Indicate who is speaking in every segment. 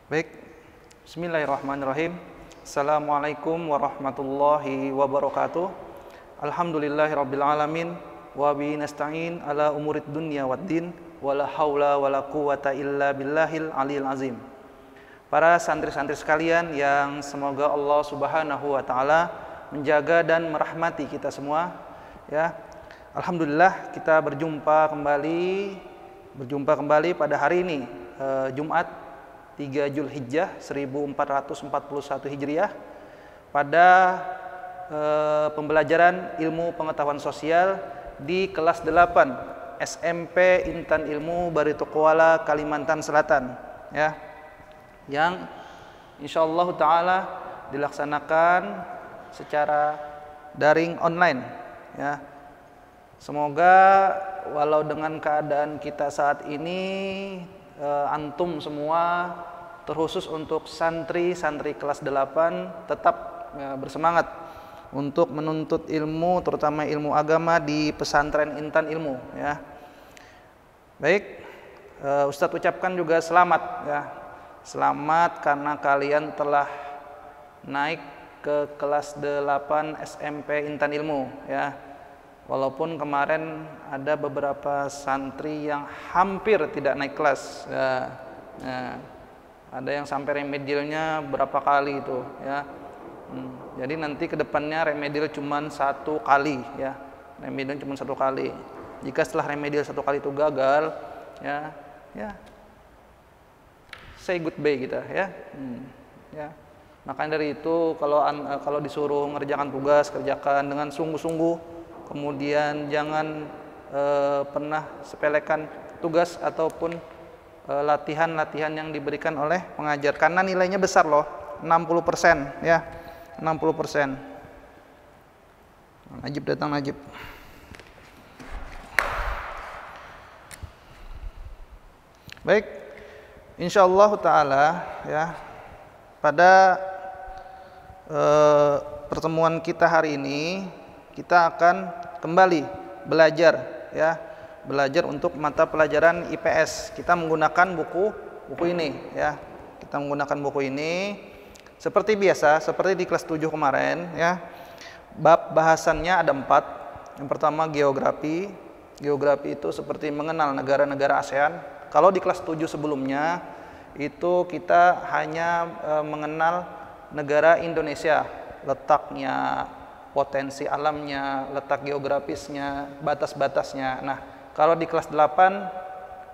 Speaker 1: Baik, Bismillahirrahmanirrahim. Assalamualaikum warahmatullahi wabarakatuh. Alhamdulillahirabbil alamin wa bihi nasta'in ala umurid dunya waddin wala haula wala quwata illa billahil aliyil azim. Para santri-santri sekalian yang semoga Allah Subhanahu wa taala menjaga dan merahmati kita semua, ya. Alhamdulillah kita berjumpa kembali pada hari ini, Jumat 3 Zulhijjah 1441 Hijriah, pada pembelajaran ilmu pengetahuan sosial di kelas 8 SMP Intan Ilmu Barito Kuala, Kalimantan Selatan, ya, yang insyaallah taala dilaksanakan secara daring online, ya. Semoga walau dengan keadaan kita saat ini, antum semua, terkhusus untuk santri-santri kelas 8, tetap bersemangat untuk menuntut ilmu, terutama ilmu agama di pesantren Intan Ilmu, ya. Baik, Ustadz ucapkan juga selamat, ya. Selamat karena kalian telah naik ke kelas 8 SMP Intan Ilmu, ya. Walaupun kemarin ada beberapa santri yang hampir tidak naik kelas, ya. Ada yang sampai remedialnya berapa kali itu, ya. Jadi nanti kedepannya remedial cuma 1 kali, ya. Remedial cuma 1 kali. Jika setelah remedial 1 kali itu gagal, ya, say goodbye kita, ya. Ya. Makanya dari itu kalau disuruh ngerjakan tugas, kerjakan dengan sungguh-sungguh. Kemudian jangan pernah sepelekan tugas ataupun latihan-latihan yang diberikan oleh pengajar, karena nilainya besar loh, 60%, ya. 60%. Najib datang, Najib. Baik, insyaallah taala, ya, pada pertemuan kita hari ini kita akan kembali belajar, ya, belajar untuk mata pelajaran IPS. Kita menggunakan buku ini, ya. Kita menggunakan buku ini seperti biasa, seperti di kelas 7 kemarin, ya. Bab bahasannya ada 4. Yang pertama geografi. Geografi itu seperti mengenal negara-negara ASEAN. Kalau di kelas 7 sebelumnya itu kita hanya mengenal negara Indonesia, letaknya, potensi alamnya, letak geografisnya, batas-batasnya. Nah, kalau di kelas 8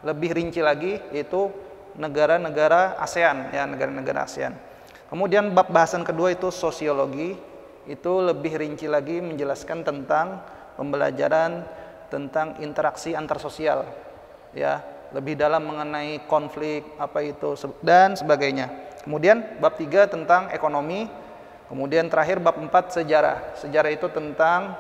Speaker 1: lebih rinci lagi, yaitu negara-negara ASEAN, ya, negara-negara ASEAN. Kemudian bab bahasan kedua itu sosiologi, itu lebih rinci lagi menjelaskan tentang pembelajaran tentang interaksi antar sosial, ya, lebih dalam mengenai konflik apa itu dan sebagainya. Kemudian bab 3 tentang ekonomi. Kemudian terakhir bab 4 sejarah. Sejarah itu tentang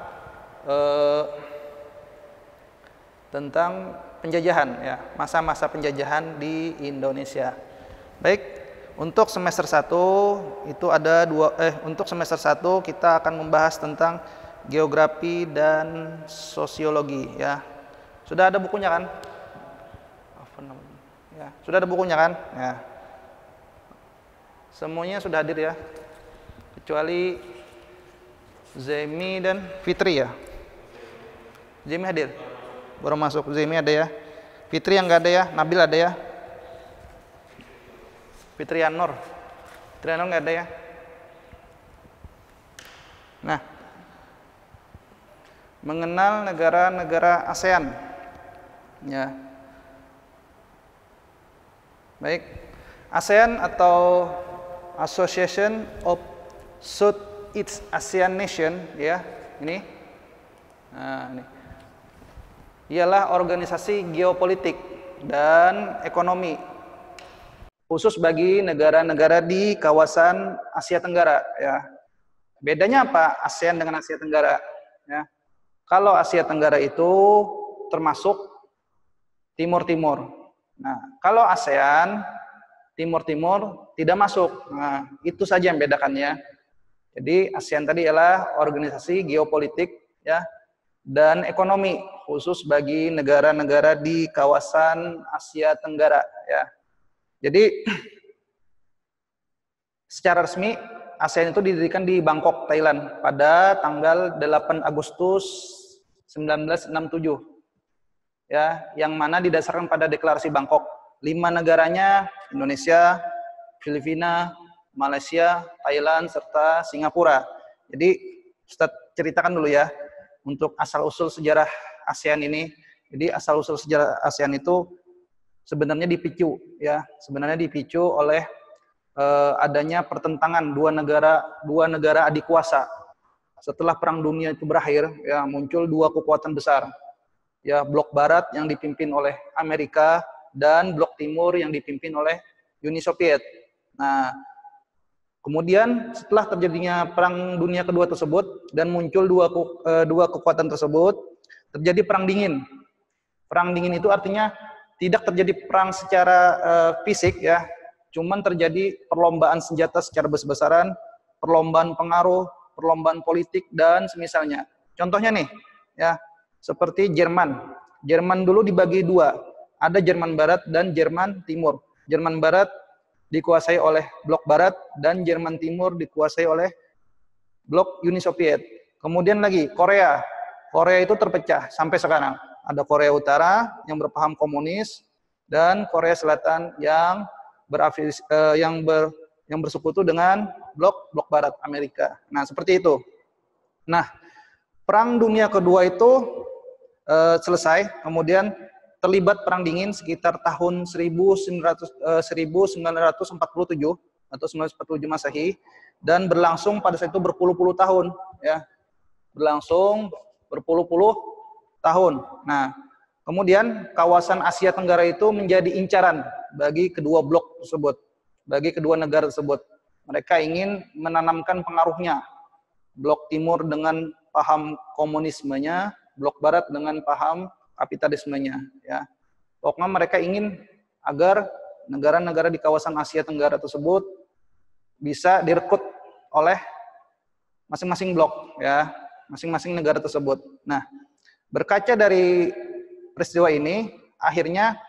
Speaker 1: penjajahan, ya, masa-masa penjajahan di Indonesia. Baik, untuk semester 1 itu ada untuk semester 1 kita akan membahas tentang geografi dan sosiologi, ya. Sudah ada bukunya kan? Ya, sudah ada bukunya kan? Ya. Semuanya sudah hadir, ya. Kecuali Zemi dan Fitri, ya. Zemi hadir, baru masuk. Zemi ada, ya. Fitri yang nggak ada, ya. Nabil ada, ya. Fitri Anor nggak ada, ya. Nah, mengenal negara-negara ASEAN, ya. Baik, ASEAN atau Association of Southeast Asian Nation, ya, ini. Nah, ini ialah organisasi geopolitik dan ekonomi khusus bagi negara-negara di kawasan Asia Tenggara, ya. Bedanya apa ASEAN dengan Asia Tenggara, ya? Kalau Asia Tenggara itu termasuk Timur-Timur. Nah, kalau ASEAN Timur-Timur tidak masuk. Nah, itu saja yang bedakannya. Jadi ASEAN tadi adalah organisasi geopolitik, ya, dan ekonomi khusus bagi negara-negara di kawasan Asia Tenggara, ya. Jadi Secara resmi ASEAN itu didirikan di Bangkok, Thailand pada tanggal 8 Agustus 1967. Ya, yang mana didasarkan pada deklarasi Bangkok. 5 negaranya Indonesia, Filipina, Malaysia, Thailand, serta Singapura. Jadi Ustaz ceritakan dulu ya untuk asal-usul sejarah ASEAN ini. Jadi asal-usul sejarah ASEAN itu sebenarnya dipicu oleh adanya pertentangan dua negara adik kuasa. Setelah Perang Dunia itu berakhir, ya muncul dua kekuatan besar. Ya, blok barat yang dipimpin oleh Amerika dan blok timur yang dipimpin oleh Uni Soviet. Nah, kemudian setelah terjadinya Perang Dunia Kedua tersebut dan muncul dua kekuatan tersebut, terjadi Perang Dingin. Perang Dingin itu artinya tidak terjadi perang secara fisik ya, cuman terjadi perlombaan senjata secara besar-besaran, perlombaan pengaruh, perlombaan politik dan semisalnya. Contohnya nih, ya seperti Jerman. Jerman dulu dibagi dua, ada Jerman Barat dan Jerman Timur. Jerman Barat dikuasai oleh blok Barat dan Jerman Timur dikuasai oleh blok Uni Soviet. Kemudian lagi Korea. Korea itu terpecah sampai sekarang. Ada Korea Utara yang berpaham komunis dan Korea Selatan yang bersekutu dengan blok Barat Amerika. Nah, seperti itu. Nah, Perang Dunia Kedua itu selesai, kemudian terlibat Perang Dingin sekitar tahun 1947 atau 1947 Masehi dan berlangsung pada saat itu berpuluh-puluh tahun ya. Berlangsung berpuluh-puluh tahun. Nah, kemudian kawasan Asia Tenggara itu menjadi incaran bagi kedua blok tersebut, bagi kedua negara tersebut. Mereka ingin menanamkan pengaruhnya. Blok Timur dengan paham komunismenya, blok Barat dengan paham kapitalismenya. Ya, pokoknya mereka ingin agar negara-negara di kawasan Asia Tenggara tersebut bisa direkrut oleh masing-masing blok, ya, masing-masing negara tersebut. Nah, berkaca dari peristiwa ini, akhirnya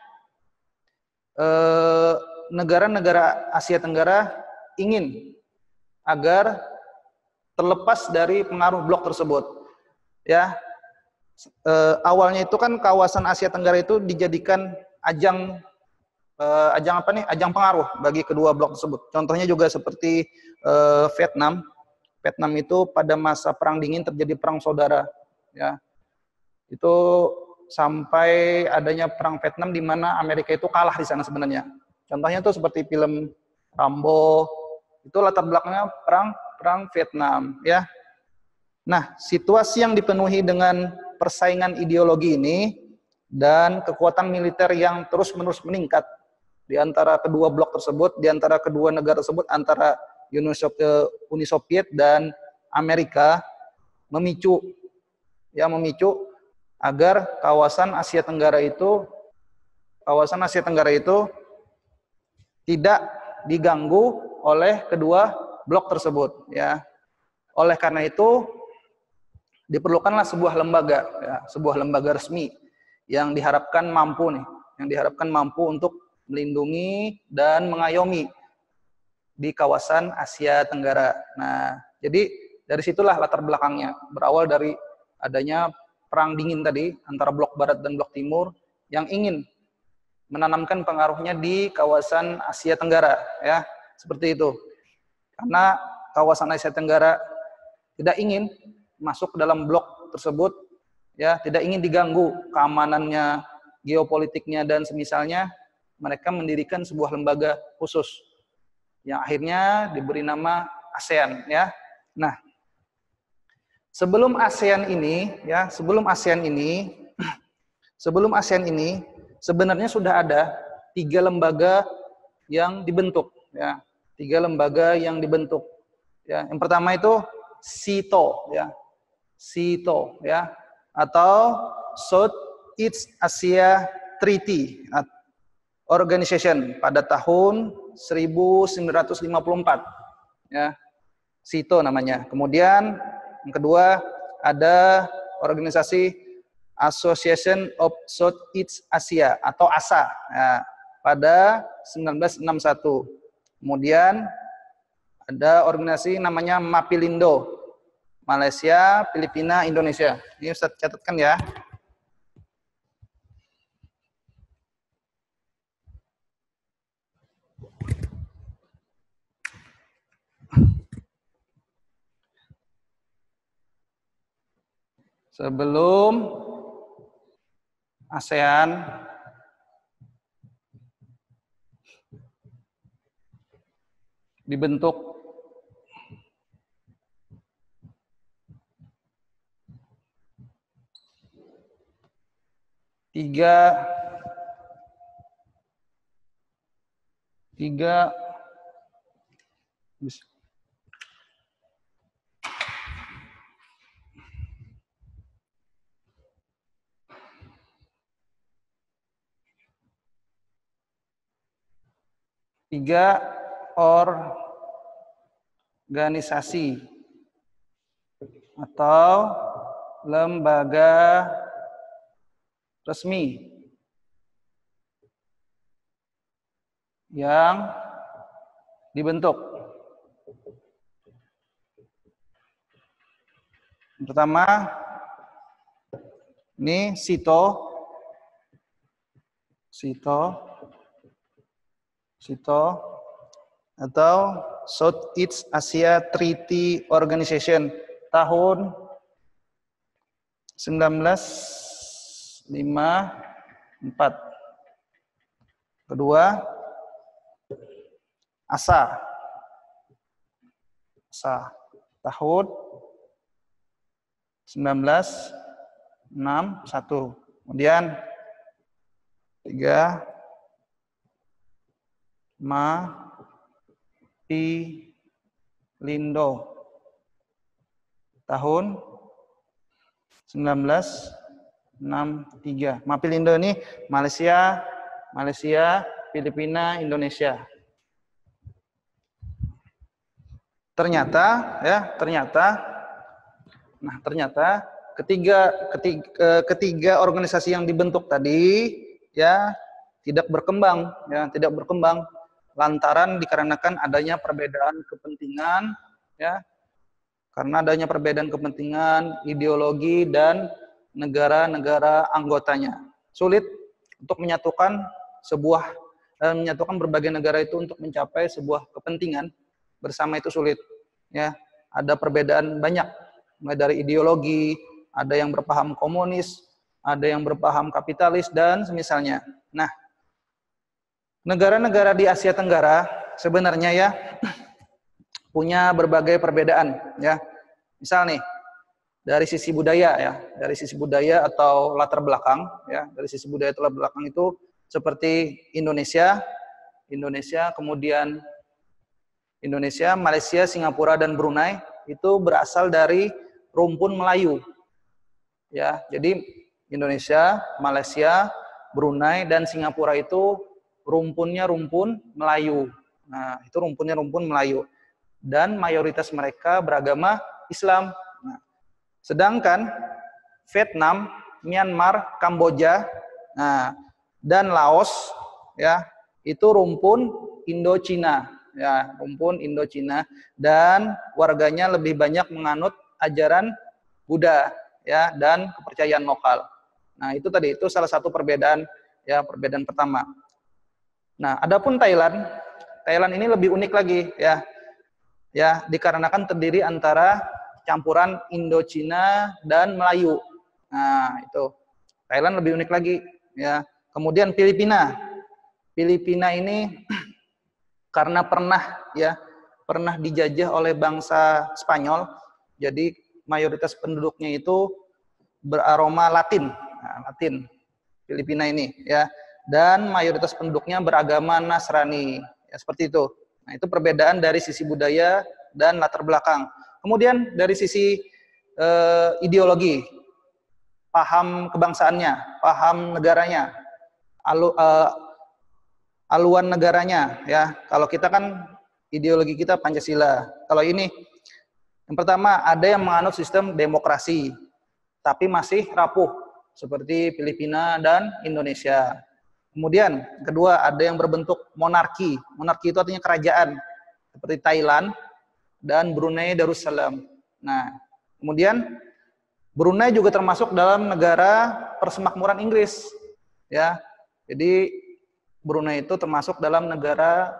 Speaker 1: negara-negara Asia Tenggara ingin agar terlepas dari pengaruh blok tersebut. Ya, awalnya itu kan kawasan Asia Tenggara itu dijadikan ajang ajang pengaruh bagi kedua blok tersebut. Contohnya juga seperti Vietnam. Vietnam itu pada masa Perang Dingin terjadi perang saudara. Ya, itu sampai adanya perang Vietnam di mana Amerika itu kalah di sana sebenarnya. Contohnya tuh seperti film Rambo, itu latar belakangnya perang Vietnam ya. Nah, situasi yang dipenuhi dengan persaingan ideologi ini dan kekuatan militer yang terus-menerus meningkat di antara kedua blok tersebut, di antara kedua negara tersebut, antara Uni Soviet dan Amerika memicu agar kawasan Asia Tenggara itu tidak diganggu oleh kedua blok tersebut ya. Oleh karena itu diperlukanlah sebuah lembaga resmi yang diharapkan mampu untuk melindungi dan mengayomi di kawasan Asia Tenggara. Nah, jadi dari situlah latar belakangnya, berawal dari adanya Perang Dingin tadi antara blok Barat dan blok Timur yang ingin menanamkan pengaruhnya di kawasan Asia Tenggara ya, seperti itu. Karena kawasan Asia Tenggara tidak ingin masuk ke dalam blok tersebut ya, tidak ingin diganggu keamanannya, geopolitiknya dan semisalnya, mereka mendirikan sebuah lembaga khusus yang akhirnya diberi nama ASEAN ya. Nah, sebelum ASEAN ini sebenarnya sudah ada 3 lembaga yang dibentuk ya. 3 lembaga yang dibentuk ya. Yang pertama itu SEATO ya, atau Southeast Asia Treaty Organization pada tahun 1954 ya. SEATO namanya. Kemudian yang kedua ada organisasi Association of Southeast Asia atau ASA ya, pada 1961. Kemudian Ada organisasi namanya MAPILINDO. Malaysia, Filipina, Indonesia. Ini Ustaz catatkan ya. Sebelum ASEAN dibentuk, tiga organisasi atau lembaga resmi yang dibentuk. Yang pertama, ini SITO atau Southeast Asia Treaty Organization tahun 1954. Kedua, ASA tahun 1961. Kemudian tiga, MAPILINDO tahun 1963. MAPILINDO ini Malaysia, Filipina, Indonesia. Ternyata ketiga organisasi yang dibentuk tadi ya tidak berkembang lantaran dikarenakan adanya perbedaan kepentingan ya, karena adanya perbedaan kepentingan, ideologi dan negara-negara anggotanya. Sulit untuk menyatukan berbagai negara itu untuk mencapai sebuah kepentingan bersama, itu sulit ya. Ada perbedaan banyak, mulai dari ideologi, ada yang berpaham komunis, ada yang berpaham kapitalis dan semisalnya. Nah, negara-negara di Asia Tenggara sebenarnya ya punya berbagai perbedaan ya. Misal nih, dari sisi budaya atau latar belakang ya, dari sisi budaya atau latar belakang itu seperti Indonesia, kemudian Malaysia, Singapura dan Brunei itu berasal dari rumpun Melayu. Ya, jadi Indonesia, Malaysia, Brunei dan Singapura itu rumpunnya rumpun Melayu. Nah, itu rumpunnya rumpun Melayu. Dan mayoritas mereka beragama Islam. Nah, sedangkan Vietnam, Myanmar, Kamboja, dan Laos ya, itu rumpun Indochina. Ya, rumpun Indochina, dan warganya lebih banyak menganut ajaran Buddha ya, dan kepercayaan lokal. Nah, itu salah satu perbedaan ya, perbedaan pertama. Nah, adapun Thailand ini lebih unik lagi ya. Ya, dikarenakan terdiri antara campuran Indochina dan Melayu. Nah, itu Thailand lebih unik lagi ya. Kemudian Filipina ini karena pernah dijajah oleh bangsa Spanyol, jadi mayoritas penduduknya itu beraroma Latin. Nah, Latin Filipina ini ya, dan mayoritas penduduknya beragama Nasrani ya, seperti itu. Nah, itu perbedaan dari sisi budaya dan latar belakang. Kemudian dari sisi ideologi, paham kebangsaannya, paham negaranya, aluan negaranya ya. Kalau kita kan ideologi kita Pancasila. Kalau ini yang pertama, ada yang menganut sistem demokrasi tapi masih rapuh seperti Filipina dan Indonesia. Kemudian kedua, ada yang berbentuk monarki. Monarki itu artinya kerajaan seperti Thailand dan Brunei Darussalam. Nah, kemudian Brunei juga termasuk dalam negara persemakmuran Inggris, ya. Jadi Brunei itu termasuk dalam negara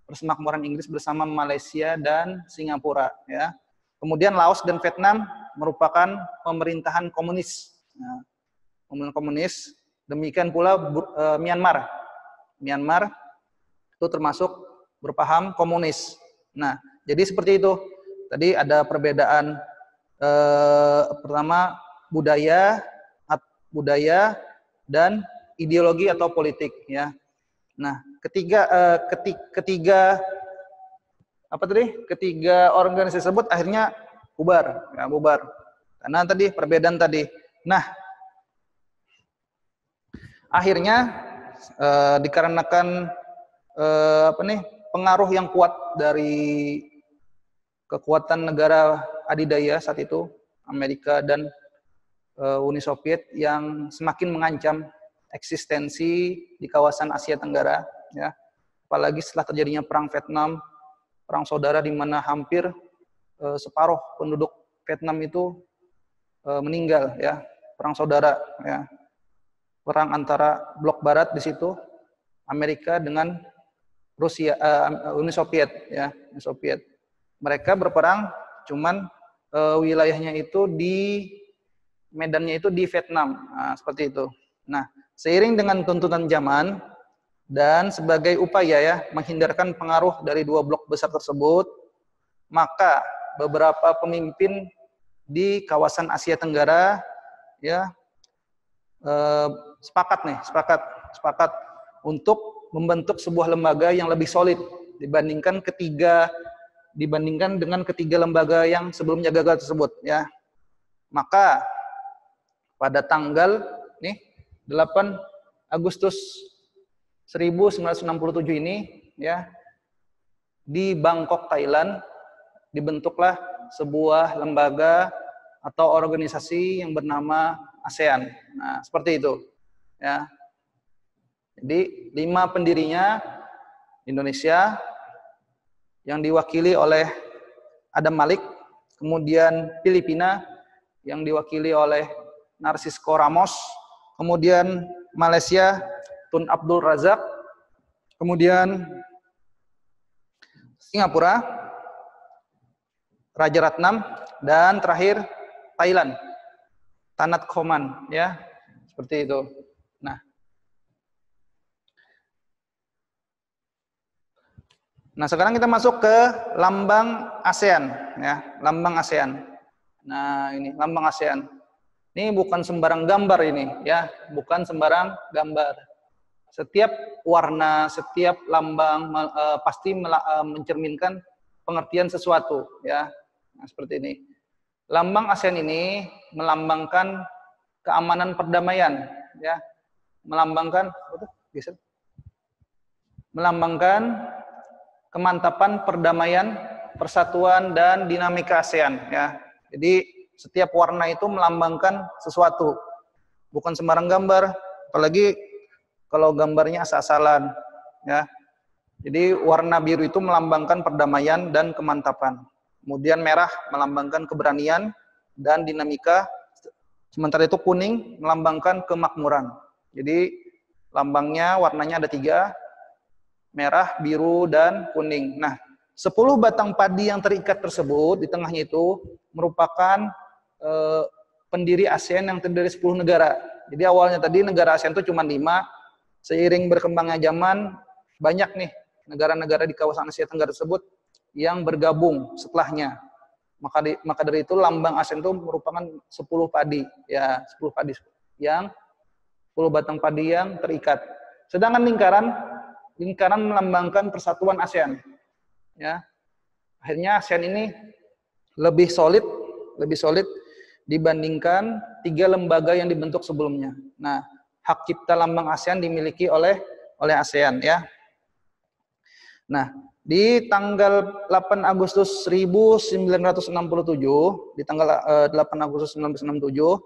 Speaker 1: persemakmuran Inggris bersama Malaysia dan Singapura, ya. Kemudian Laos dan Vietnam merupakan pemerintahan komunis. Nah, pemerintahan komunis. Demikian pula Myanmar. Myanmar itu termasuk berpaham komunis. Nah, jadi seperti itu. Tadi ada perbedaan pertama budaya dan ideologi atau politik, ya. Nah, ketiga organisasi tersebut akhirnya bubar, ya, bubar. Karena tadi perbedaan tadi. Nah, akhirnya dikarenakan pengaruh yang kuat dari kekuatan negara adidaya saat itu, Amerika dan Uni Soviet, yang semakin mengancam eksistensi di kawasan Asia Tenggara, ya. Apalagi setelah terjadinya perang Vietnam, perang saudara di mana hampir separuh penduduk Vietnam itu meninggal, ya. Perang saudara, ya. Perang antara blok barat di situ, Amerika dengan Rusia, Uni Soviet, ya, Uni Soviet. Mereka berperang, cuman wilayahnya itu medannya itu di Vietnam, nah, seperti itu. Nah, seiring dengan tuntutan zaman dan sebagai upaya, ya, menghindarkan pengaruh dari dua blok besar tersebut, maka beberapa pemimpin di kawasan Asia Tenggara, ya, sepakat untuk membentuk sebuah lembaga yang lebih solid dibandingkan dengan ketiga lembaga yang sebelumnya gagal tersebut, ya. Maka pada tanggal 8 Agustus 1967 ini, ya, di Bangkok, Thailand, dibentuklah sebuah lembaga atau organisasi yang bernama ASEAN. Nah, seperti itu, ya. Jadi 5 pendirinya Indonesia yang diwakili oleh Adam Malik, kemudian Filipina yang diwakili oleh Narcisco Ramos, kemudian Malaysia Tun Abdul Razak, kemudian Singapura Raja Ratnam, dan terakhir Thailand Tanat Khoman, ya, seperti itu. Nah, sekarang kita masuk ke lambang ASEAN, ya, lambang ASEAN. Nah, ini lambang ASEAN. Ini bukan sembarang gambar ini, ya, bukan sembarang gambar. Setiap warna, setiap lambang pasti mencerminkan pengertian sesuatu, ya. Nah, seperti ini. Lambang ASEAN ini melambangkan keamanan perdamaian, ya. Melambangkan kemantapan perdamaian, persatuan, dan dinamika ASEAN, ya. Jadi setiap warna itu melambangkan sesuatu, bukan sembarang gambar, apalagi kalau gambarnya asal-asalan, ya. Jadi warna biru itu melambangkan perdamaian dan kemantapan. Kemudian merah melambangkan keberanian dan dinamika. Sementara itu kuning melambangkan kemakmuran. Jadi lambangnya warnanya ada 3, merah, biru, dan kuning. Nah, 10 batang padi yang terikat tersebut di tengahnya itu merupakan pendiri ASEAN yang terdiri dari 10 negara. Jadi awalnya tadi negara ASEAN itu cuma 5, seiring berkembangnya zaman banyak nih negara-negara di kawasan Asia Tenggara tersebut yang bergabung setelahnya. Maka dari itu lambang ASEAN itu merupakan 10 padi, ya, 10 padi yang 10 batang padi yang terikat. Sedangkan lingkaran melambangkan persatuan ASEAN, ya. Akhirnya ASEAN ini lebih solid dibandingkan 3 lembaga yang dibentuk sebelumnya. Nah, hak cipta lambang ASEAN dimiliki oleh ASEAN, ya. Nah, di tanggal 8 Agustus 1967, di tanggal 8 Agustus 1967,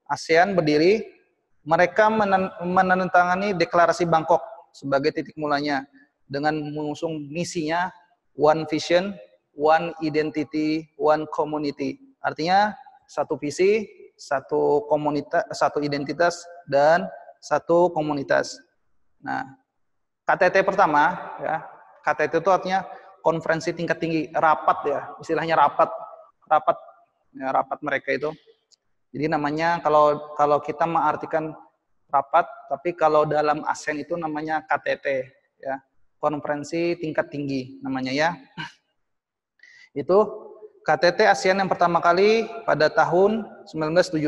Speaker 1: ASEAN berdiri. Mereka menandatangani deklarasi Bangkok sebagai titik mulanya dengan mengusung misinya One Vision, one identity, one community. Artinya satu visi, satu komunitas, satu identitas, dan satu komunitas. Nah, KTT pertama, ya, KTT itu artinya konferensi tingkat tinggi, rapat ya, istilahnya rapat, ya, rapat mereka itu. Jadi namanya kalau kita mengartikan rapat, tapi kalau dalam ASEAN itu namanya KTT, ya, konferensi tingkat tinggi namanya ya. Itu KTT ASEAN yang pertama kali pada tahun 1976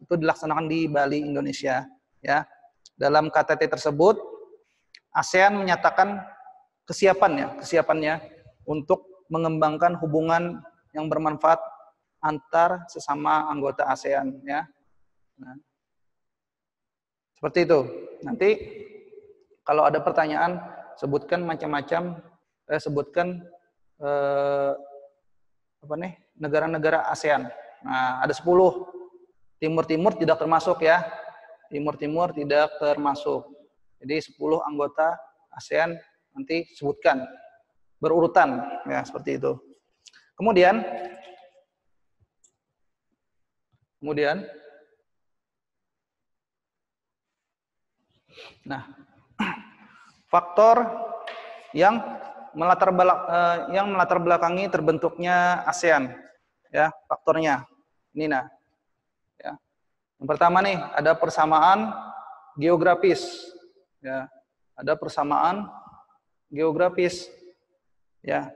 Speaker 1: itu dilaksanakan di Bali, Indonesia, ya. Dalam KTT tersebut ASEAN menyatakan kesiapannya untuk mengembangkan hubungan yang bermanfaat antar sesama anggota ASEAN, ya. Nah, seperti itu. Nanti kalau ada pertanyaan, sebutkan macam-macam, sebutkan negara-negara ASEAN. Nah, ada 10. Timur tidak termasuk ya. Timur tidak termasuk. Jadi 10 anggota ASEAN nanti sebutkan berurutan ya, seperti itu. Kemudian nah, faktor yang melatar belakangi terbentuknya ASEAN, ya, faktornya ini. Nah, ya, yang pertama nih ada persamaan geografis, ya, ada persamaan geografis, ya.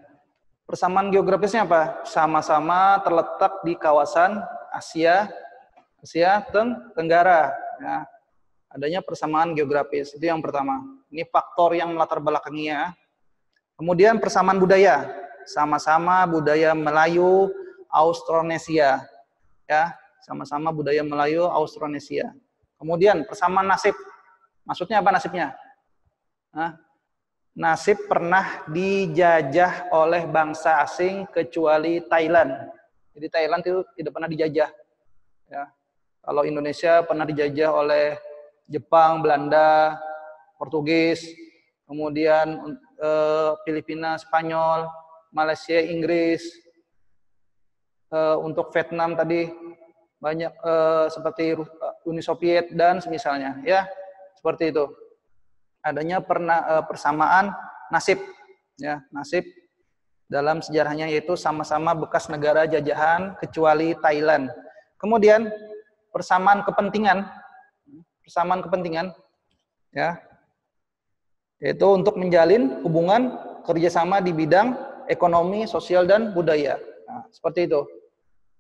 Speaker 1: Persamaan geografisnya apa? Sama-sama terletak di kawasan Asia Tenggara, ya. Adanya persamaan geografis, itu yang pertama. Ini faktor yang melatar belakanginya. Kemudian persamaan budaya, sama-sama budaya Melayu Austronesia, ya, sama-sama budaya Melayu Austronesia. Kemudian persamaan nasib, maksudnya apa nasibnya? Nasib pernah dijajah oleh bangsa asing kecuali Thailand. Jadi Thailand itu tidak pernah dijajah. Ya. Kalau Indonesia pernah dijajah oleh Jepang, Belanda, Portugis, kemudian Filipina, Spanyol, Malaysia, Inggris. Untuk Vietnam tadi banyak seperti Uni Soviet dan semisalnya, ya, seperti itu. Adanya persamaan nasib, ya, nasib dalam sejarahnya, yaitu sama-sama bekas negara jajahan kecuali Thailand. Kemudian persamaan kepentingan, ya, yaitu untuk menjalin hubungan kerjasama di bidang ekonomi, sosial, dan budaya. Nah, seperti itu.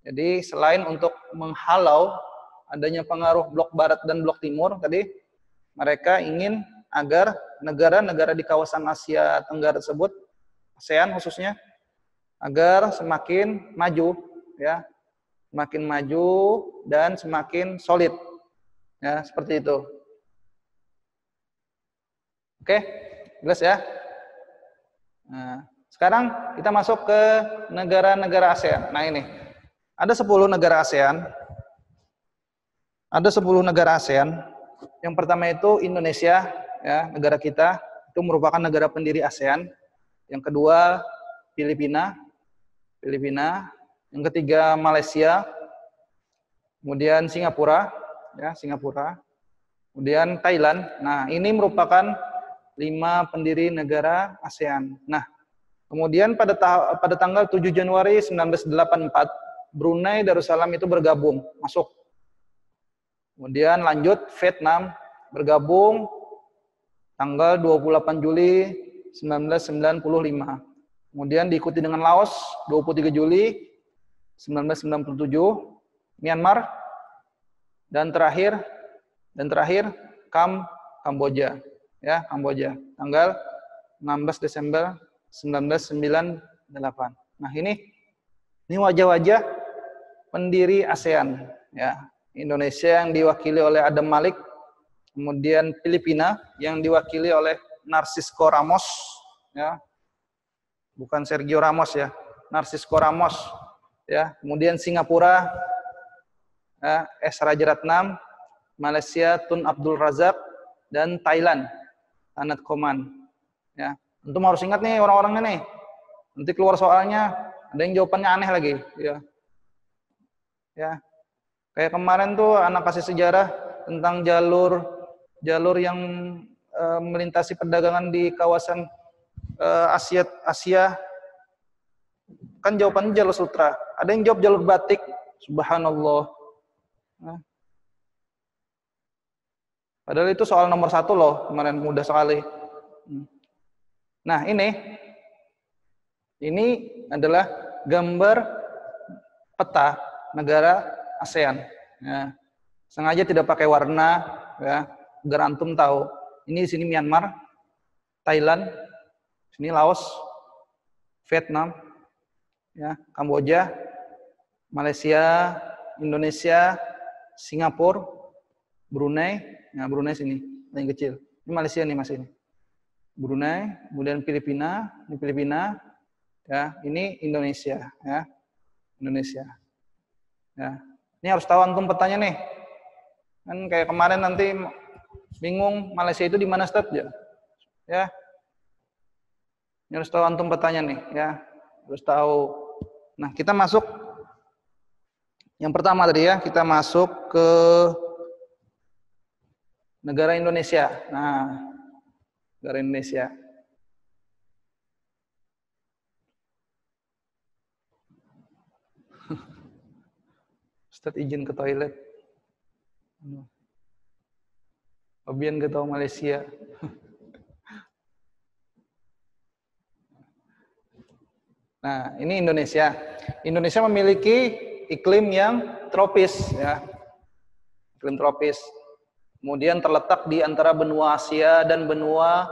Speaker 1: Jadi selain untuk menghalau adanya pengaruh blok barat dan blok timur tadi, mereka ingin agar negara-negara di kawasan Asia Tenggara tersebut, ASEAN khususnya, agar semakin maju, ya, semakin maju dan semakin solid, ya, seperti itu. Oke, jelas ya. Nah, sekarang kita masuk ke negara-negara ASEAN. Nah, ini ada 10 negara ASEAN. Ada 10 negara ASEAN. Yang pertama itu Indonesia, ya, negara kita itu merupakan negara pendiri ASEAN. Yang kedua Filipina. Yang ketiga Malaysia. Kemudian Singapura, ya, Singapura. Kemudian Thailand. Nah, ini merupakan 5 pendiri negara ASEAN. Nah, kemudian pada tanggal 7 Januari 1984, Brunei Darussalam itu bergabung, masuk. Kemudian lanjut Vietnam bergabung tanggal 28 Juli 1995. Kemudian diikuti dengan Laos 23 Juli 1997, Myanmar, dan terakhir Kamboja. Ya, Kamboja tanggal 16 Desember 1998. Nah, ini wajah-wajah pendiri ASEAN, ya. Indonesia yang diwakili oleh Adam Malik, kemudian Filipina yang diwakili oleh Narcisco Ramos, ya. Bukan Sergio Ramos, ya. Narcisco Ramos, ya. Kemudian Singapura, ya, S. Rajaratnam, Malaysia Tun Abdul Razak, dan Thailand Anat Koman, ya. Antum harus ingat nih orang-orangnya nih. Nanti keluar soalnya ada yang jawabannya aneh lagi, ya. Ya. Kayak kemarin tuh anak kasih sejarah tentang jalur yang melintasi perdagangan di kawasan Asia, kan jawabannya jalur sutra. Ada yang jawab jalur batik, subhanallah. Nah, padahal itu soal nomor 1 loh, kemarin mudah sekali. Nah ini adalah gambar peta negara ASEAN. Ya. Sengaja tidak pakai warna, ya, agar antum tahu. Ini di sini Myanmar, Thailand, sini Laos, Vietnam, ya, Kamboja, Malaysia, Indonesia, Singapura, Brunei. Nah, Brunei sini, yang kecil. Ini Malaysia nih Mas ini. Brunei, kemudian Filipina, ini Filipina, ya, ini Indonesia, ya. Indonesia. Ya. Ini harus tahu antum petanya nih. Kan kayak kemarin nanti bingung Malaysia itu di mana Ustaz ya? Ya. Ini harus tahu antum petanya nih, ya. Harus tahu. Nah, kita masuk yang pertama tadi ya, kita masuk ke negara Indonesia. Nah, negara Indonesia. Ustaz izin ke toilet. Fabian ke tahu Malaysia. Nah, ini Indonesia. Indonesia memiliki iklim yang tropis, ya. Iklim tropis. Kemudian terletak di antara benua Asia dan benua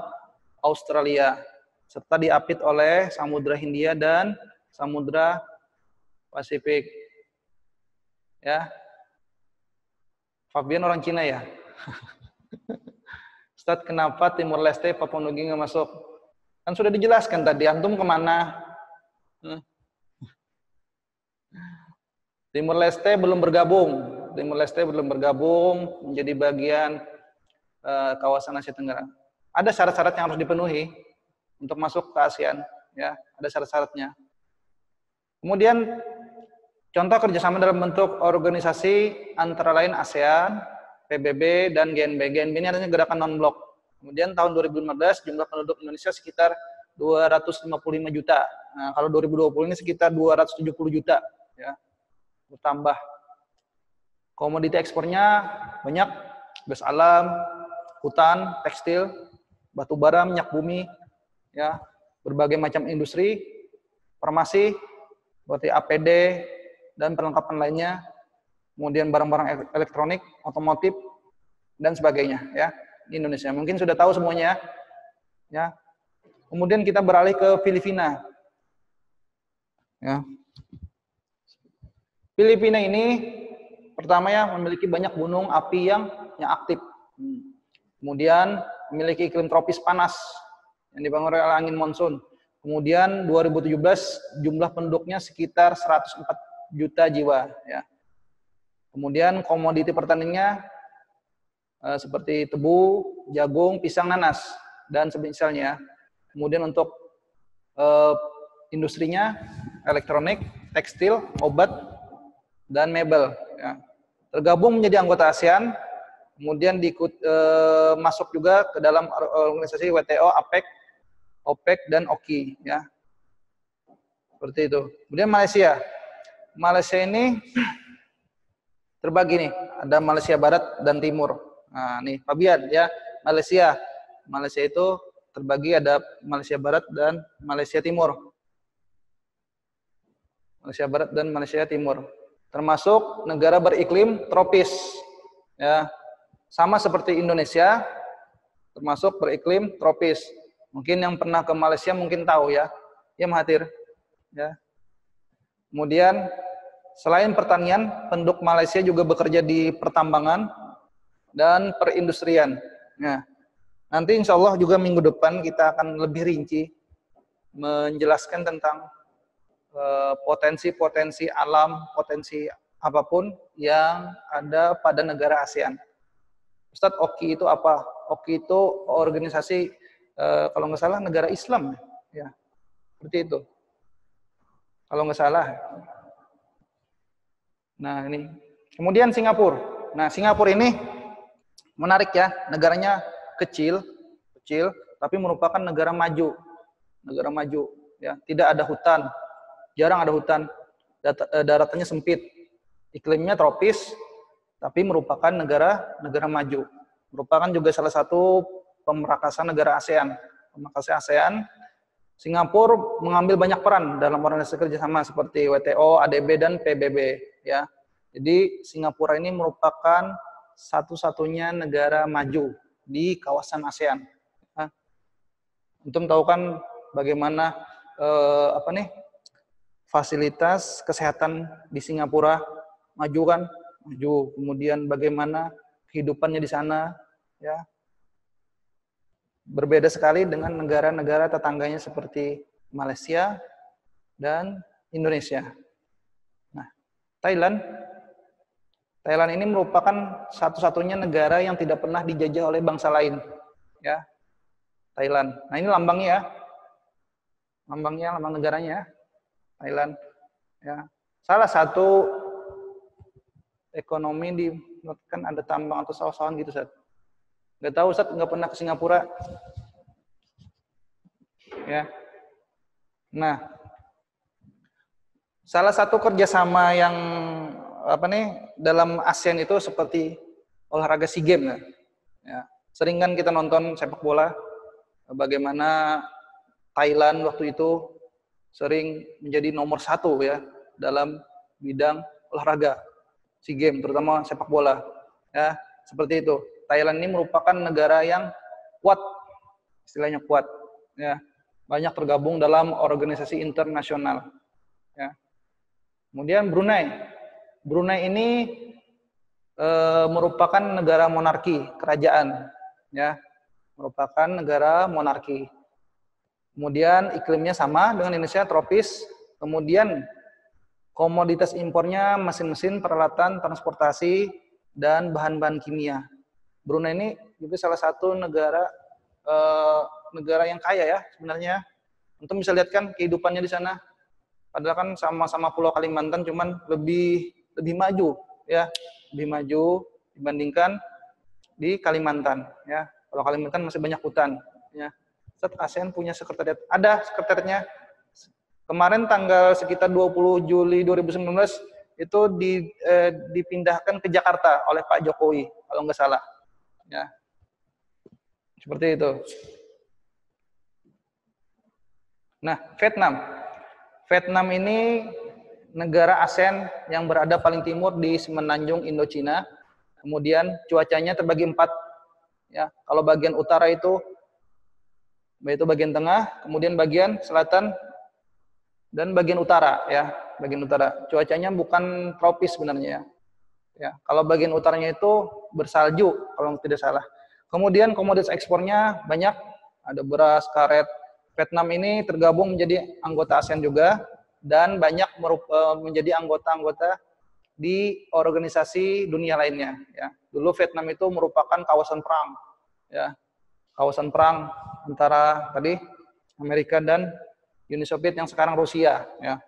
Speaker 1: Australia, serta diapit oleh Samudra Hindia dan Samudra Pasifik. Ya. Fabian orang Cina ya? Ustaz, kenapa Timur Leste Papua Nugini nggak masuk? Kan sudah dijelaskan tadi, antum kemana? Timur Leste belum bergabung. Timur Leste belum bergabung menjadi bagian kawasan Asia Tenggara. Ada syarat-syarat yang harus dipenuhi untuk masuk ke ASEAN, ya, ada syarat-syaratnya. Kemudian contoh kerjasama dalam bentuk organisasi antara lain ASEAN, PBB, dan GNB. GNB ini artinya gerakan non-blok. Kemudian tahun 2015 jumlah penduduk Indonesia sekitar 255 juta. Nah, kalau 2020 ini sekitar 270 juta, ya, bertambah. Komoditi ekspornya banyak, gas alam, hutan, tekstil, batu bara, minyak bumi, ya, berbagai macam industri, farmasi, seperti APD dan perlengkapan lainnya, kemudian barang-barang elektronik, otomotif, dan sebagainya, ya, di Indonesia. Mungkin sudah tahu semuanya, ya. Kemudian kita beralih ke Filipina, ya. Filipina ini pertama ya memiliki banyak gunung api yang aktif. Kemudian memiliki iklim tropis panas yang dibangun oleh angin monsun. Kemudian 2017 jumlah penduduknya sekitar 104 juta jiwa, ya. Kemudian komoditi pertaniannya seperti tebu, jagung, pisang, nanas dan semisalnya. Kemudian untuk industrinya elektronik, tekstil, obat, dan mebel, ya. Tergabung menjadi anggota ASEAN, kemudian masuk juga ke dalam organisasi WTO, APEC, OPEC, dan OKI, ya. Seperti itu. Kemudian Malaysia. Malaysia ini terbagi nih, ada Malaysia Barat dan Timur. Nah, nih Fabian ya, Malaysia. Malaysia itu terbagi ada Malaysia Barat dan Malaysia Timur. Malaysia Barat dan Malaysia Timur. Termasuk negara beriklim tropis, ya, sama seperti Indonesia, termasuk beriklim tropis. Mungkin yang pernah ke Malaysia mungkin tahu ya, ya Mahathir, ya. Kemudian selain pertanian, penduduk Malaysia juga bekerja di pertambangan dan perindustrian. Nah, nanti insya Allah juga minggu depan kita akan lebih rinci menjelaskan tentang potensi-potensi alam, potensi apapun yang ada pada negara ASEAN. Ustadz, OKI itu apa? OKI itu organisasi kalau nggak salah negara Islam, ya, seperti itu. kalau nggak salah. Nah, ini. Kemudian Singapura. Nah, Singapura ini menarik ya, negaranya kecil, tapi merupakan negara maju. Negara maju, ya. Tidak ada hutan, jarang ada hutan. Daratannya sempit. Iklimnya tropis, tapi merupakan negara maju. Merupakan juga salah satu pemerakasan negara ASEAN. Pemerakasan ASEAN, Singapura mengambil banyak peran dalam organisasi kerjasama seperti WTO, ADB, dan PBB. Ya, jadi Singapura ini merupakan satu-satunya negara maju di kawasan ASEAN. Nah, untuk tahu kan bagaimana fasilitas kesehatan di Singapura maju kan, maju. Kemudian bagaimana kehidupannya di sana, ya. Berbeda sekali dengan negara-negara tetangganya seperti Malaysia dan Indonesia. Nah, Thailand ini merupakan satu-satunya negara yang tidak pernah dijajah oleh bangsa lain, ya. Thailand. Nah, ini lambangnya ya. Lambang negaranya, Thailand. Ya. Salah satu ekonomi di kan ada tambang atau sawah-sawahan gitu, Ustaz. Nggak tahu, Ustaz, nggak pernah ke Singapura. Ya. Nah, salah satu kerjasama yang dalam ASEAN itu seperti olahraga SEA Games. Ya. Sering kan kita nonton sepak bola, bagaimana Thailand waktu itu sering menjadi nomor 1 ya dalam bidang olahraga SEA Games, terutama sepak bola. Ya, seperti itu. Thailand ini merupakan negara yang kuat, istilahnya kuat. Ya, banyak tergabung dalam organisasi internasional. Ya. Kemudian Brunei ini merupakan negara monarki, kerajaan. Ya, merupakan negara monarki. Kemudian iklimnya sama dengan Indonesia, tropis. Kemudian komoditas impornya mesin-mesin, peralatan, transportasi, dan bahan-bahan kimia. Brunei ini juga salah satu negara yang kaya ya sebenarnya. Antum bisa lihat kan kehidupannya di sana. Padahal kan sama-sama Pulau Kalimantan, cuman lebih maju ya, lebih maju dibandingkan di Kalimantan ya. Kalau Kalimantan masih banyak hutan ya. ASEAN punya sekretariat, ada sekretariatnya. Kemarin tanggal sekitar 20 Juli 2019 itu dipindahkan ke Jakarta oleh Pak Jokowi kalau nggak salah. Ya. Seperti itu. Nah, Vietnam ini negara ASEAN yang berada paling timur di semenanjung Indochina. Kemudian cuacanya terbagi 4. Ya, kalau bagian utara itu bagian tengah, kemudian bagian selatan dan bagian utara ya, bagian utara. Cuacanya bukan tropis sebenarnya ya. Ya, kalau bagian utaranya itu bersalju kalau tidak salah. Kemudian komoditas ekspornya banyak, ada beras, karet. Vietnam ini tergabung menjadi anggota ASEAN juga dan banyak menjadi anggota-anggota di organisasi dunia lainnya ya. Dulu Vietnam itu merupakan kawasan perang ya. Kawasan perang antara tadi Amerika dan Uni Soviet yang sekarang Rusia ya.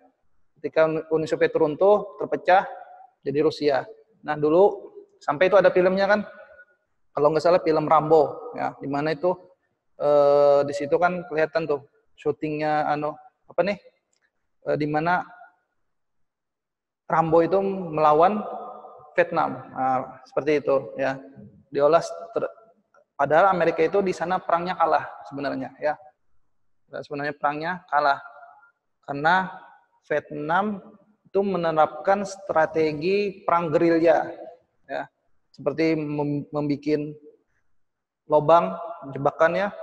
Speaker 1: Ketika Uni Soviet runtuh, terpecah jadi Rusia. Nah, dulu sampai itu ada filmnya kan, kalau nggak salah film Rambo ya, di mana itu di situ kan kelihatan tuh syutingnya di mana Rambo itu melawan Vietnam. Nah, seperti itu ya. Diolah padahal Amerika itu di sana perangnya kalah sebenarnya ya. Sebenarnya perangnya kalah karena Vietnam itu menerapkan strategi perang gerilya ya. Seperti membuat lubang jebakannya.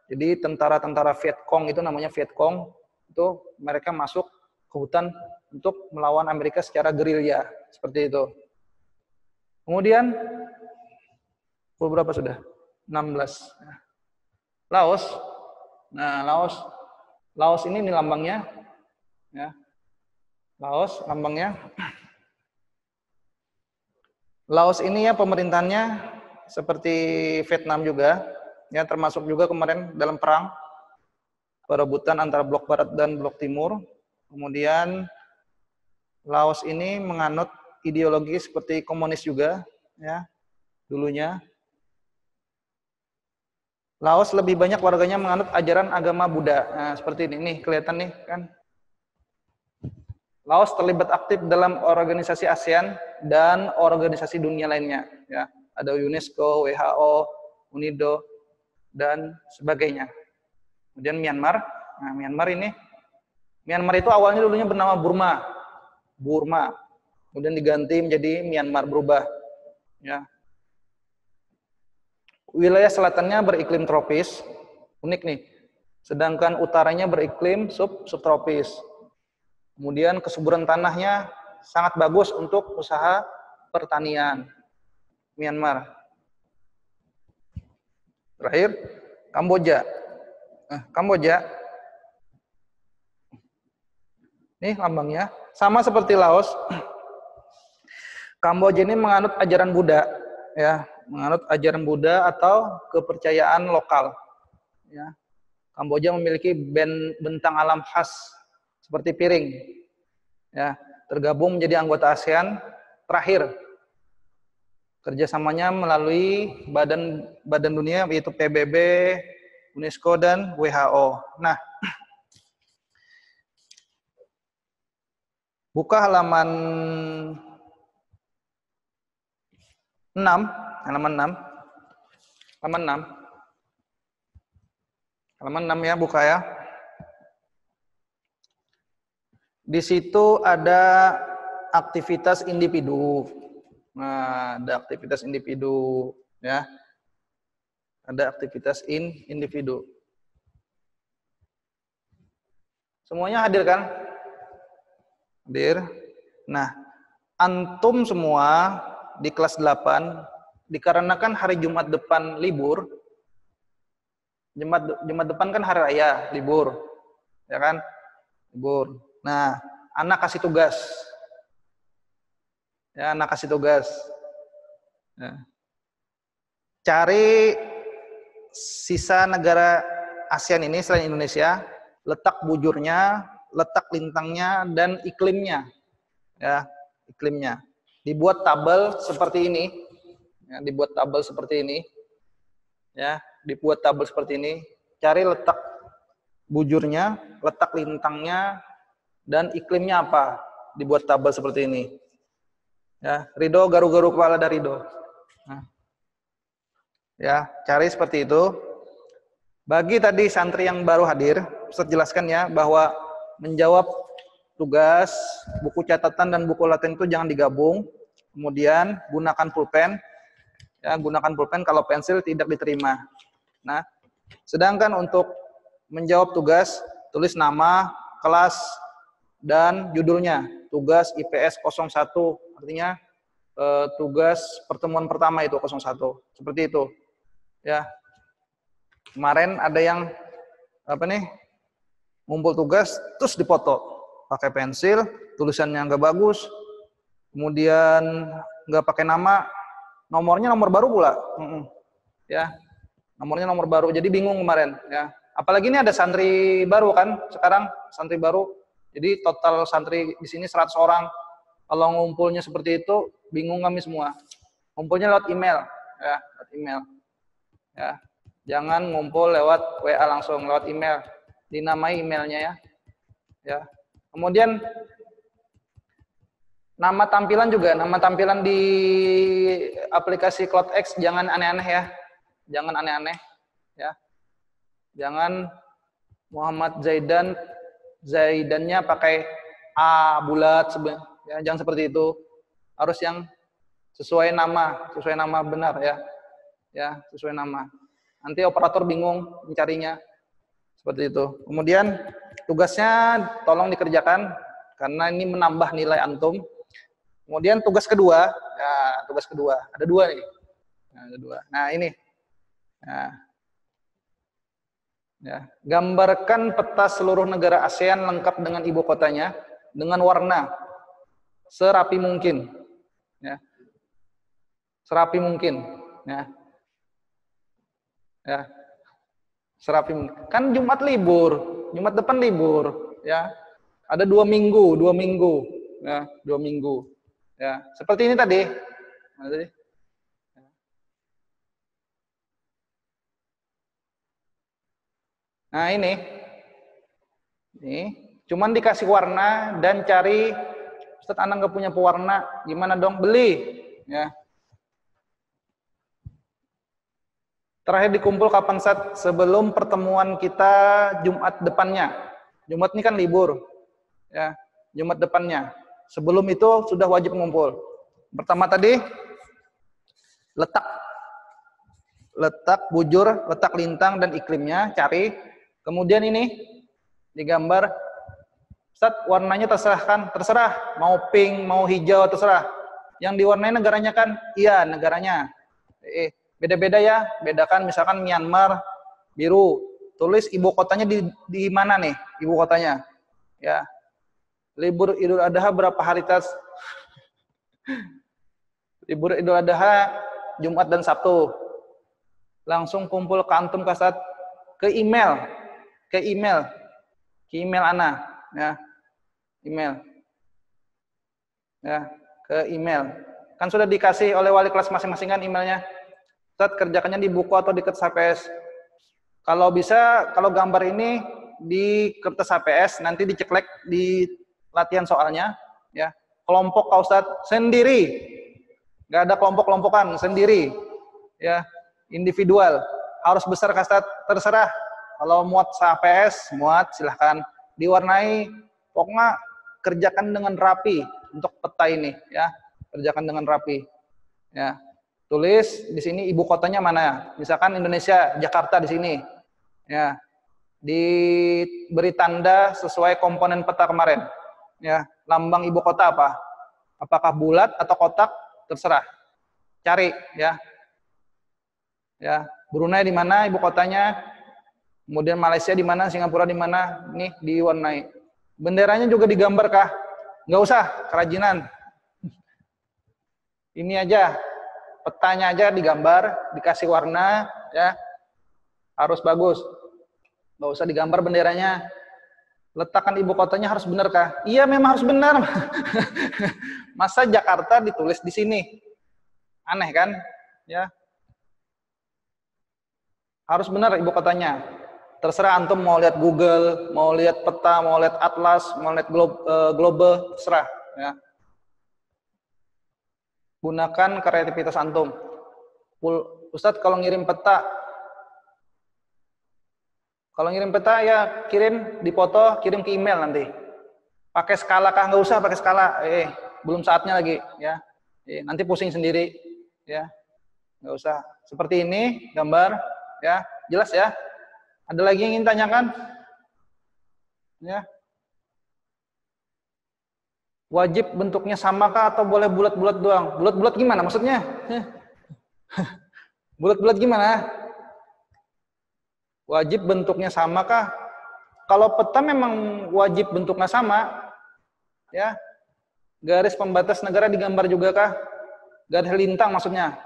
Speaker 1: Jadi tentara-tentara Vietcong itu namanya Vietcong, itu mereka masuk ke hutan untuk melawan Amerika secara gerilya, seperti itu. Kemudian beberapa sudah 16. Laos. Nah, Laos ini lambangnya ya. Laos lambangnya. Laos ini ya pemerintahnya seperti Vietnam juga, ya termasuk juga kemarin dalam perang perebutan antara blok barat dan blok timur. Kemudian Laos ini menganut ideologi seperti komunis juga, ya, dulunya. Laos lebih banyak warganya menganut ajaran agama Buddha. Nah, seperti ini nih, kelihatan nih kan. Laos terlibat aktif dalam organisasi ASEAN dan organisasi dunia lainnya, ya. Ada UNESCO, WHO, UNIDO dan sebagainya. Kemudian Myanmar. Nah, Myanmar itu awalnya dulunya bernama Burma. Burma. Kemudian diganti menjadi Myanmar, berubah, ya. Wilayah selatannya beriklim tropis, unik nih. Sedangkan utaranya beriklim subtropis. Kemudian kesuburan tanahnya sangat bagus untuk usaha pertanian. Myanmar. Terakhir, Kamboja. Nah, Kamboja. Nih lambangnya. Sama seperti Laos. Kamboja ini menganut ajaran Buddha, ya, menganut ajaran Buddha atau kepercayaan lokal, ya. Kamboja memiliki bentang alam khas seperti piring, ya, tergabung menjadi anggota ASEAN. Terakhir, kerjasamanya melalui badan dunia yaitu PBB, UNESCO dan WHO. Nah, buka halaman 6, halaman 6. Halaman 6. Halaman 6 ya, buka ya. Di situ ada aktivitas individu. Nah, ada aktivitas individu, ya. Ada aktivitas individu. Semuanya hadir kan? Hadir. Nah, antum semua di kelas 8, dikarenakan hari Jumat depan libur, Jumat depan kan hari raya, libur, ya kan? Libur. Nah, anak kasih tugas. Ya, anak kasih tugas. Ya. Cari sisa negara ASEAN ini selain Indonesia, letak bujurnya, letak lintangnya, dan iklimnya. Ya, iklimnya. Dibuat tabel seperti ini. Ya, dibuat tabel seperti ini. Ya, dibuat tabel seperti ini. Cari letak bujurnya, letak lintangnya, dan iklimnya apa? Dibuat tabel seperti ini. Ya, Ridho garu-garu kepala dari Ridho. Nah, ya, cari seperti itu. Bagi tadi santri yang baru hadir, Ustaz jelaskan ya bahwa menjawab tugas, buku catatan dan buku latihan itu jangan digabung. Kemudian gunakan pulpen. Ya, gunakan pulpen, kalau pensil tidak diterima. Nah, sedangkan untuk menjawab tugas, tulis nama, kelas, dan judulnya. Tugas IPS 01, artinya tugas pertemuan pertama itu 01. Seperti itu. Ya. Kemarin ada yang ngumpul tugas terus dipoto pakai pensil, tulisannya nggak bagus, kemudian nggak pakai nama, nomornya nomor baru pula. Ya. Nomornya nomor baru. Jadi bingung kemarin, ya. Apalagi ini ada santri baru kan, sekarang santri baru. Jadi total santri di sini 100 orang. Kalau ngumpulnya seperti itu, bingung kami semua. Ngumpulnya lewat email, ya, lewat email. Ya. Jangan ngumpul lewat WA langsung, lewat email. Dinamai emailnya ya. Ya. Kemudian nama tampilan juga, nama tampilan di aplikasi CloudX jangan aneh-aneh ya. Jangan aneh-aneh, ya. Jangan Muhammad Zaidannya pakai A bulat, ya, jangan seperti itu. Harus yang sesuai nama benar ya. Ya, sesuai nama. Nanti operator bingung mencarinya. Seperti itu. Kemudian tugasnya tolong dikerjakan karena ini menambah nilai antum. Kemudian tugas kedua, ya, tugas kedua. Ada dua nih. Nah, ada dua. Nah, ini. Nah, ya, gambarkan peta seluruh negara ASEAN lengkap dengan ibu kotanya dengan warna serapi mungkin, ya, serapi mungkin, ya, ya, serapi mungkin. Kan Jumat libur, Jumat depan libur, ya, ada 2 minggu, ya, 2 minggu. Ya, seperti ini tadi. Nah, ini cuman dikasih warna dan cari, Ustaz Ana nggak punya pewarna, gimana dong? Beli, ya. Terakhir dikumpul kapan, Ustaz? Sebelum pertemuan kita Jumat depannya. Jumat ini kan libur, ya. Jumat depannya. Sebelum itu sudah wajib ngumpul. Pertama tadi letak bujur, letak lintang dan iklimnya, cari. Kemudian ini digambar. Ustaz, warnanya terserah kan? Terserah. Mau pink, mau hijau, terserah. Yang diwarnai negaranya kan? Iya, negaranya. Beda-beda ya. Bedakan misalkan Myanmar, biru. Tulis ibu kotanya di mana nih? Ibu kotanya. Ya. Libur Idul Adha berapa hari, Tas? Libur Idul Adha Jumat dan Sabtu. Langsung kumpul ke antum, Ustaz. Ke email Ana, ya. Email. Ya, ke email. Kan sudah dikasih oleh wali kelas masing-masing kan emailnya. Ustaz, kerjakannya di buku atau di kertas HPS. Kalau bisa, kalau gambar ini di kertas HPS, nanti diceklek di latihan soalnya, ya. Kelompok Kak Ustaz sendiri. Nggak ada kelompok-kelompokan, sendiri. Ya, individual. Harus besar Kak Ustaz, terserah. Kalau muat HPS, muat silahkan. Diwarnai, pokoknya kerjakan dengan rapi untuk peta ini, ya. Kerjakan dengan rapi. Ya. Tulis di sini ibu kotanya mana? Misalkan Indonesia, Jakarta di sini. Ya. Diberi tanda sesuai komponen peta kemarin. Ya, lambang ibu kota apa? Apakah bulat atau kotak? Terserah. Cari, ya. Ya, Brunei di mana ibu kotanya? Kemudian Malaysia di mana? Singapura di mana? Nih diwarnai. Benderanya juga digambar kah? Nggak usah, kerajinan. Ini aja, petanya aja digambar, dikasih warna, ya. Harus bagus. Nggak usah digambar benderanya. Letakkan ibu kotanya harus benar kah? Iya, memang harus benar. Masa Jakarta ditulis di sini? Aneh kan? Ya. Harus benar ibu kotanya. Terserah antum mau lihat Google, mau lihat peta, mau lihat atlas, mau lihat global, terserah, ya. Gunakan kreativitas antum. Ustadz, kalau ngirim peta ya kirim dipoto, kirim ke email nanti. Pakai skala kah? Nggak usah pakai skala. Belum saatnya lagi, ya. Nanti pusing sendiri, ya. Nggak usah. Seperti ini gambar, ya. Jelas ya. Ada lagi yang ingin tanyakan? Ya. Wajib bentuknya samakah atau boleh bulat-bulat doang? Bulat-bulat gimana maksudnya? Bulat-bulat gimana? Wajib bentuknya samakah? Kalau peta memang wajib bentuknya sama. Ya. Garis pembatas negara digambar juga kah? Garis lintang maksudnya.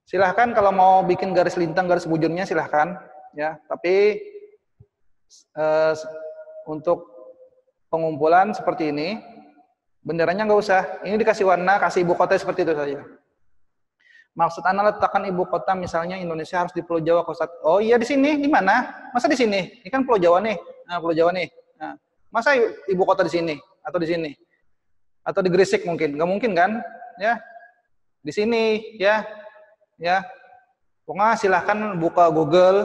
Speaker 1: Silahkan kalau mau bikin garis lintang, garis bujurnya silahkan, ya. Tapi untuk pengumpulan seperti ini, benderanya nggak usah. Ini dikasih warna, kasih ibu kota seperti itu saja. Maksud Anda letakkan ibu kota misalnya Indonesia harus di Pulau Jawa, Ustaz. Oh iya di sini, di mana? Masa di sini? Ini kan Pulau Jawa nih. Nah, Pulau Jawa nih. Nah, masa ibu kota di sini atau di sini? Atau di Gresik mungkin? Nggak mungkin kan? Ya. Di sini, ya. Ya, pokoknya silahkan buka Google,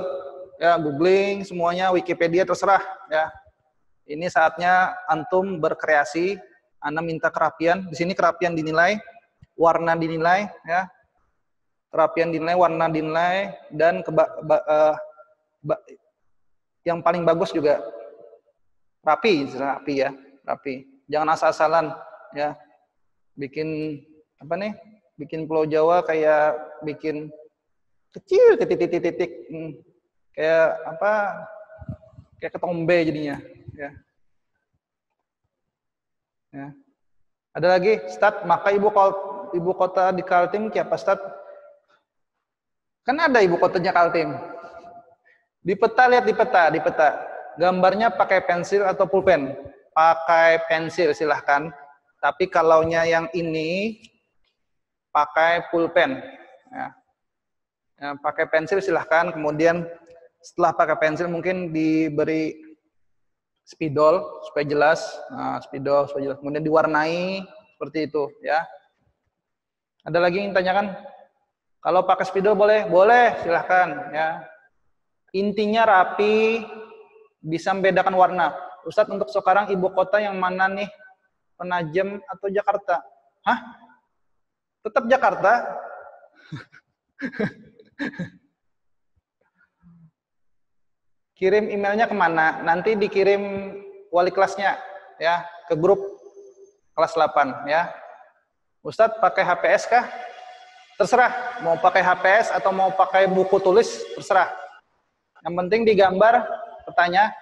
Speaker 1: ya, googling semuanya, Wikipedia terserah, ya. Ini saatnya antum berkreasi. Anda minta kerapian. Di sini kerapian dinilai, warna dinilai, ya. Kerapian dinilai, warna dinilai, dan yang paling bagus juga rapi ya, rapi. Jangan asal-asalan, ya. Bikin apa nih? Bikin Pulau Jawa kayak bikin kecil titik-titik, kayak apa? Kayak ketombe jadinya, ya. Ya. Ada lagi, Ustaz, maka ibu kota di Kaltim siapa, Ustaz? Kan ada ibu kotanya Kaltim. Di peta, lihat di peta. Gambarnya pakai pensil atau pulpen. pakai pensil silahkan. Tapi kalaunya yang ini pakai pulpen. Ya. Ya, pakai pensil silahkan. Kemudian setelah pakai pensil mungkin diberi spidol supaya jelas. Nah, spidol supaya jelas. Kemudian diwarnai seperti itu. Ya. Ada lagi yang tanyakan? Kalau pakai spidol boleh? Boleh, silahkan. Ya. Intinya rapi, bisa membedakan warna. Ustadz, untuk sekarang ibu kota yang mana nih? Penajam atau Jakarta? Hah? Tetap Jakarta? Kirim emailnya kemana? Nanti dikirim wali kelasnya, ya, ke grup kelas 8, ya. Ustadz, pakai HPS kah? Terserah, mau pakai HPS atau mau pakai buku tulis, terserah. Yang penting digambar petanya.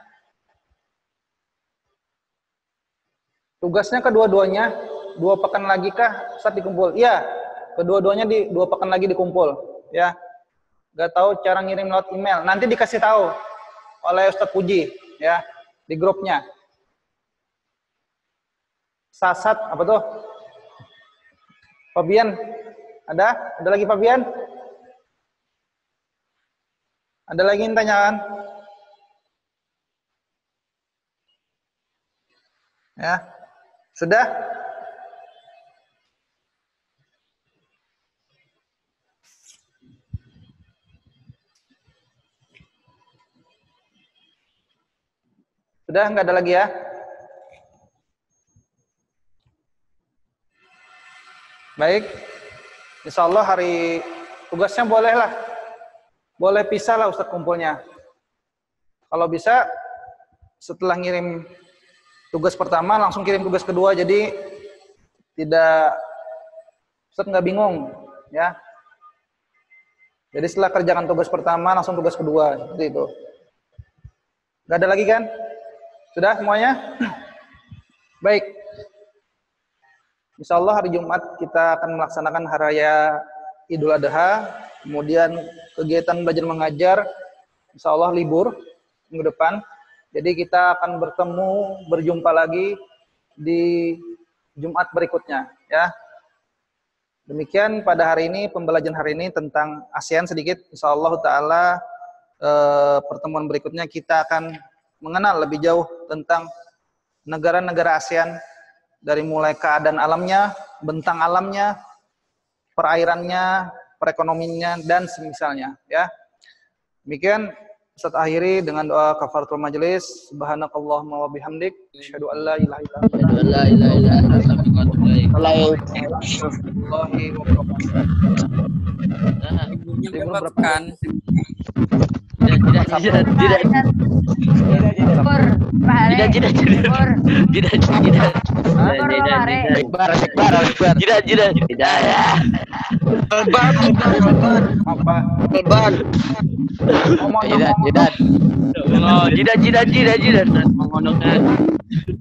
Speaker 1: Tugasnya kedua-duanya, 2 pekan lagi kah Ustadz dikumpul? Iya, kedua-duanya 2 pekan lagi dikumpul. Ya, nggak tahu cara ngirim lewat email. Nanti dikasih tahu oleh Ustadz Puji, ya, di grupnya. Sasat, apa tuh? Fabian, ada? Ada lagi Fabian? Ada lagi yang tanyakan? Ya, sudah? Sudah, nggak ada lagi ya? Baik, insya Allah hari tugasnya boleh lah. Boleh pisah lah Ustadz kumpulnya. Kalau bisa, setelah ngirim tugas pertama, langsung kirim tugas kedua. Jadi, tidak, Ustadz nggak bingung. Ya. Jadi setelah kerjakan tugas pertama, langsung tugas kedua. Seperti itu. Nggak ada lagi kan? Sudah semuanya? Baik. Insya Allah hari Jumat kita akan melaksanakan hari raya Idul Adha. Kemudian kegiatan belajar mengajar, insya Allah libur minggu depan. Jadi kita akan berjumpa lagi di Jumat berikutnya. Ya. Demikian pada hari ini, pembelajaran hari ini tentang ASEAN sedikit. Insya Allah Ta'ala pertemuan berikutnya kita akan mengenal lebih jauh tentang negara-negara ASEAN. Dari mulai keadaan alamnya, bentang alamnya, perairannya, perekonomiannya, dan semisalnya. Ya. Demikian, Ustaz akhiri dengan doa kafaratul majelis. Subhanakallahumma wa bihamdik. Asyhadu an la ilaha illa anta. Asyhadu an la ilaha illa anta. Warahmatullahi wabarakatuh.
Speaker 2: Ibunya menyebabkan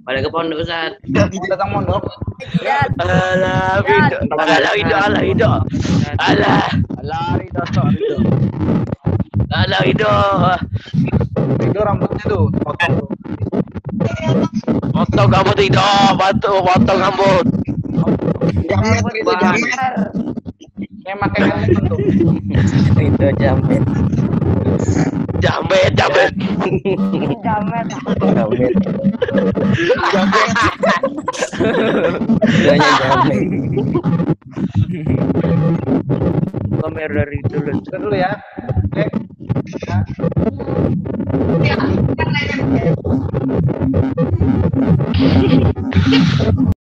Speaker 3: pada ke pondok Ustaz.
Speaker 1: Datang mondok. Itu rambutnya tuh, potong tuh.
Speaker 3: Potong rambut itu, potong rambut.
Speaker 1: Jamet itu jamet. Kayak pakai helm tuh.
Speaker 3: Itu jamet. Jamet. Kamera itu
Speaker 1: dulu ya. Oke. Ya.